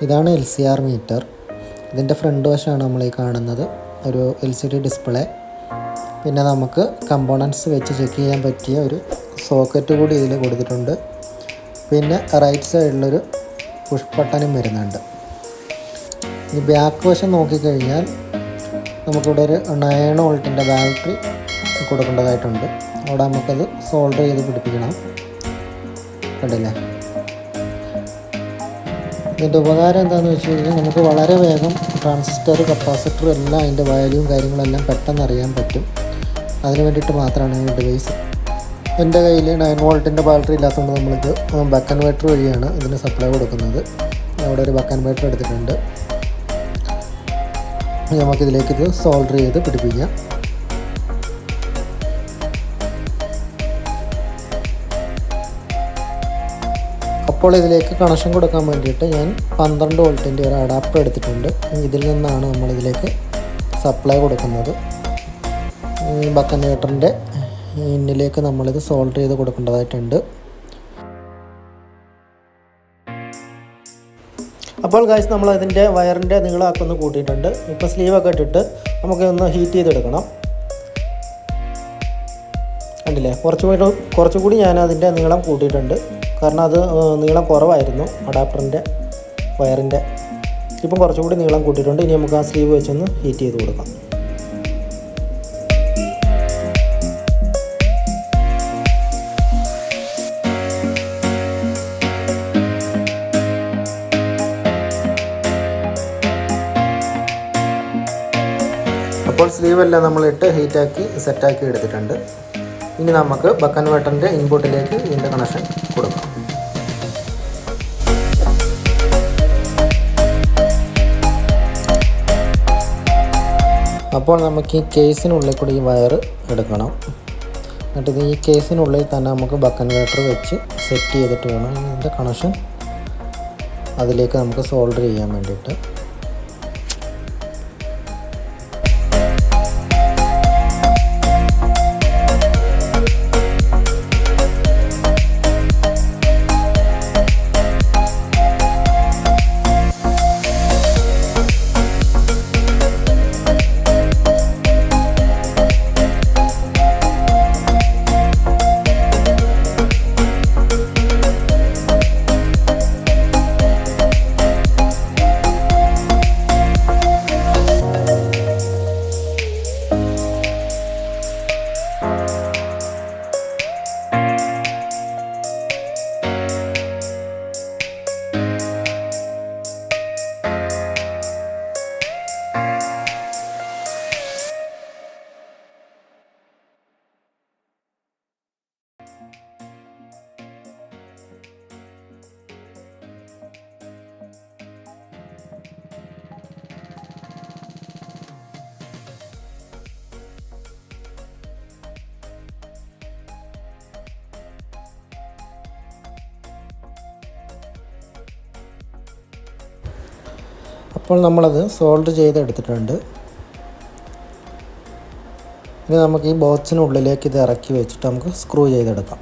ഇതാണ് LCR metre. ഇതിൻ്റെ front വശമാണ് നമ്മൾ ഈ കാണുന്നത്, ഒരു LCD ഡിസ്പ്ലേ. പിന്നെ നമുക്ക് കമ്പോണൻസ് വെച്ച് ചെക്ക് ചെയ്യാൻ പറ്റിയ ഒരു സോക്കറ്റ് കൂടി ഇതിൽ കൊടുത്തിട്ടുണ്ട്. പിന്നെ റൈറ്റ് സൈഡിലൊരു പുഷ് ബട്ടണും വരുന്നുണ്ട്. ഈ ബാക്ക് വശം നോക്കിക്കഴിഞ്ഞാൽ നമുക്കിവിടെ ഒരു 9 വോൾട്ടിൻ്റെ ബാറ്ററി കൊടുക്കേണ്ടതായിട്ടുണ്ട്. അവിടെ നമുക്കത് സോൾഡർ ചെയ്ത് പിടിപ്പിക്കണം. കണ്ടില്ലേ? ഇതിൻ്റെ ഉപകാരം എന്താണെന്ന് വെച്ച് കഴിഞ്ഞാൽ നമുക്ക് വളരെ വേഗം ട്രാൻസിസ്റ്റർ, കപ്പാസിറ്റർ എല്ലാം അതിൻ്റെ വാല്യൂവും കാര്യങ്ങളെല്ലാം പെട്ടെന്ന് അറിയാൻ പറ്റും. അതിന് വേണ്ടിയിട്ട് മാത്രമാണ് ഈ ഡിവൈസ്. എൻ്റെ കയ്യിൽ 9 വോൾട്ടിൻ്റെ ബാറ്ററി ഇല്ലാത്തതുകൊണ്ട് നമ്മളിത് ബക്ക് കൺവേർട്ടർ വഴിയാണ് ഇതിന് സപ്ലൈ കൊടുക്കുന്നത്. അവിടെ ഒരു ബക്ക് കൺവേർട്ടർ എടുത്തിട്ടുണ്ട്. നമുക്കിതിലേക്കിത് സോൾഡർ ചെയ്ത് പിടിപ്പിക്കാം. അപ്പോൾ ഇതിലേക്ക് കണക്ഷൻ കൊടുക്കാൻ വേണ്ടിയിട്ട് ഞാൻ 12 വോൾട്ടിൻ്റെ ഒരു അഡാപ്റ്റർ എടുത്തിട്ടുണ്ട്. ഇതിൽ നിന്നാണ് നമ്മളിതിലേക്ക് സപ്ലൈ കൊടുക്കുന്നത്. ഈ ബക്ക് കൺവേർട്ടറിൻ്റെ ഇന്നിലേക്ക് നമ്മളിത് സോൾഡർ ചെയ്ത് കൊടുക്കേണ്ടതായിട്ടുണ്ട്. അപ്പോൾ ഗൈസ്, നമ്മൾ അതിൻ്റെ വയറിൻ്റെ നീളമൊക്കെ ഒന്ന് കൂട്ടിയിട്ടുണ്ട്. ഇപ്പോൾ സ്ലീവൊക്കെ ഇട്ടിട്ട് നമുക്കൊന്ന് ഹീറ്റ് ചെയ്തെടുക്കണം. കണ്ടില്ലേ? കുറച്ചുകൂടി ഞാൻ അതിൻ്റെ നീളം കൂട്ടിയിട്ടുണ്ട്. കാരണം അത് നീളം കുറവായിരുന്നു അഡാപ്റ്ററിൻ്റെ വയറിൻ്റെ. ഇപ്പം കുറച്ചുകൂടി നീളം കൂട്ടിയിട്ടുണ്ട്. ഇനി നമുക്ക് ആ സ്ലീവ് വെച്ചൊന്ന് ഹീറ്റ് ചെയ്ത് കൊടുക്കാം. അപ്പോൾ സ്ലീവെല്ലാം നമ്മളിട്ട് ഹീറ്റാക്കി സെറ്റാക്കി എടുത്തിട്ടുണ്ട്. ഇനി നമുക്ക് ബക്ക് കൺവേർട്ടറിൻ്റെ ഇൻപുട്ടിലേക്ക് ഇതിൻ്റെ കണക്ഷൻ കൊടുക്കാം. അപ്പോൾ നമുക്ക് ഈ കേസിനുള്ളിൽ കൂടി ഈ വയർ എടുക്കണം. എന്നിട്ട് ഈ കേസിനുള്ളിൽ തന്നെ നമുക്ക് ബക്ക് കൺവേർട്ടർ വെച്ച് സെറ്റ് ചെയ്തിട്ട് വേണം ഇതിൻ്റെ കണക്ഷൻ അതിലേക്ക് നമുക്ക് സോൾഡർ ചെയ്യാൻ വേണ്ടിയിട്ട്. അപ്പോൾ നമ്മളത് സോൾഡർ ചെയ്തെടുത്തിട്ടുണ്ട്. ഇനി നമുക്ക് ഈ ബോക്സിനുള്ളിലേക്ക് ഇത് ഇറക്കി വെച്ചിട്ട് നമുക്ക് സ്ക്രൂ ചെയ്തെടുക്കാം.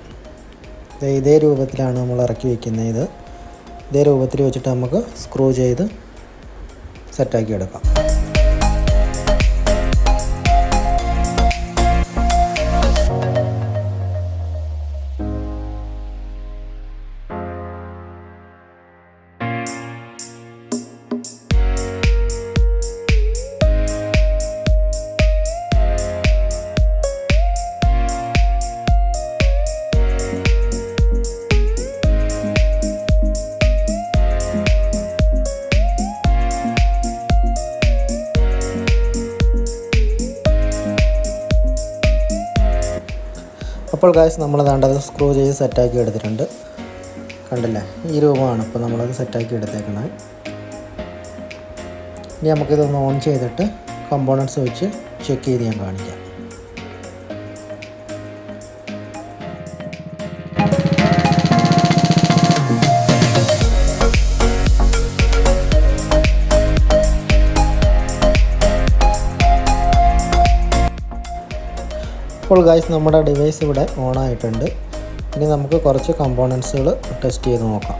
ഇതേ രൂപത്തിലാണ് നമ്മൾ ഇറക്കി വയ്ക്കുന്നത്. ഇതേ രൂപത്തിൽ വെച്ചിട്ട് നമുക്ക് സ്ക്രൂ ചെയ്ത് സെറ്റാക്കി എടുക്കാം. അപ്പോൾ ഗൈസ്, നമ്മൾ വേണ്ടത് സ്ക്രൂ ചെയ്ത് സെറ്റാക്കി എടുത്തിട്ടുണ്ട്. കണ്ടില്ലേ? ഈ രൂപമാണ് ഇപ്പോൾ നമ്മളത് സെറ്റാക്കി എടുത്തേക്കുന്നത്. ഇനി നമുക്കിതൊന്ന് ഓൺ ചെയ്തിട്ട് കമ്പോണൻസ് വെച്ച് ചെക്ക് ചെയ്ത് ഞാൻ കാണിക്കാം. അപ്പോൾ ഗൈസ്, നമ്മുടെ ഡിവൈസ് ഇവിടെ ഓൺ ആയിട്ടുണ്ട്. ഇനി നമുക്ക് കുറച്ച് കമ്പോണൻസുകൾ ടെസ്റ്റ് ചെയ്ത് നോക്കാം.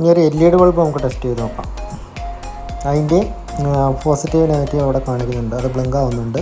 ഇനി ഒരു LED ബൾബ് നമുക്ക് ടെസ്റ്റ് ചെയ്ത് നോക്കാം. അതിൻ്റെ പോസിറ്റീവ് നെഗറ്റീവ് അവിടെ കാണിക്കുന്നുണ്ട്, അത് ബ്ലിങ്ക് ആവുന്നുണ്ട്.